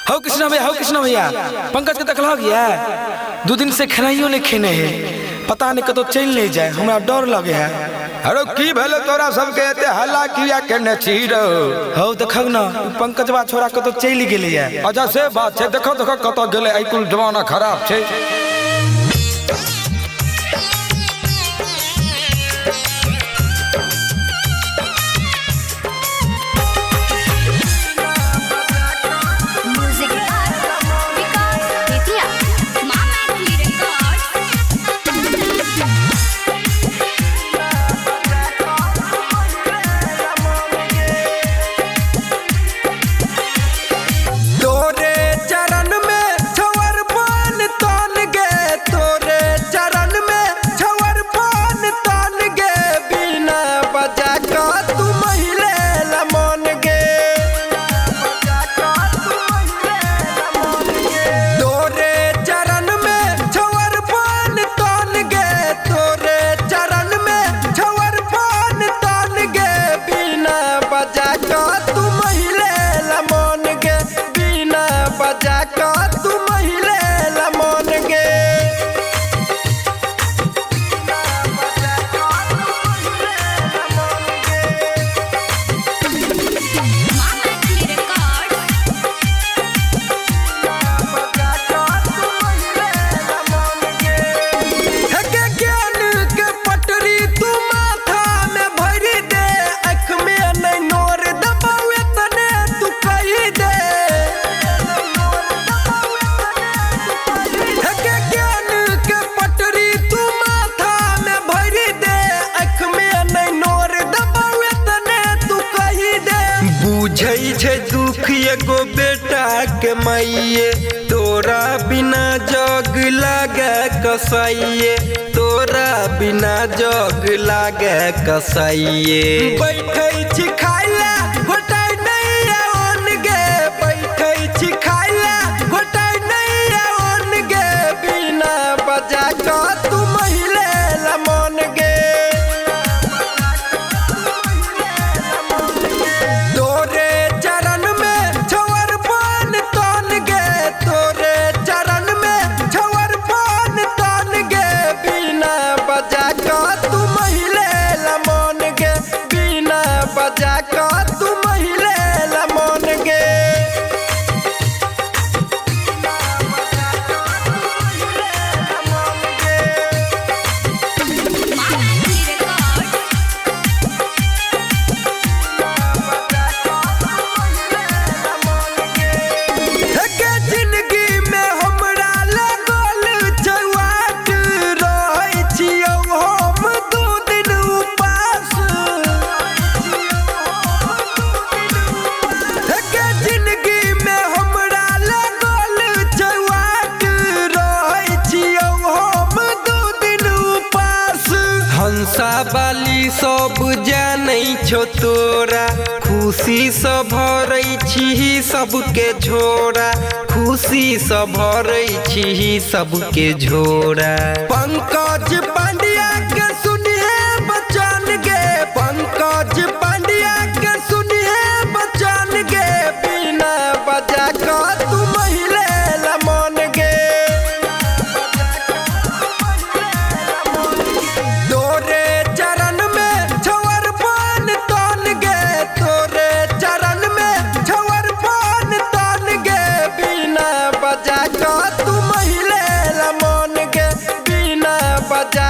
हो कृष्णा भैया पंकज के देखल गया 2 दिन से खाइयो नहीं खेने है, पता नहीं कतो चल नहीं जाए, हमरा डर लगे है। अरे की भेले तोरा सबके एते हल्ला किया केने छीरो हो देखौ ना पंकजवा छोरा कतो चल गेले है। अच्छा से बात छे, देखो कतो गेले, आई कुल जमाना खराब छे। दुख एगो बेटा के माइये, तोरा बिना जग लागे कसाइये, तोरा बिना जग लागे कसाइये। बैठै छी खाइला घोटाई नहीं ओन गे, बैठै छी खाइला घोटाई नहीं ओन गे, बिना बजा का तू महिले लमन गे। बाली सब जानै छो तोरा, खुशी से भरै छी सबके झोरा, खुशी से भरै छी सबके झोरा। पंकज पांड्या के सुनिए बचन गे, पंकज पांड्या के सुनिए बचन गे, बिना बजा का तू महिले लमन गे। बजा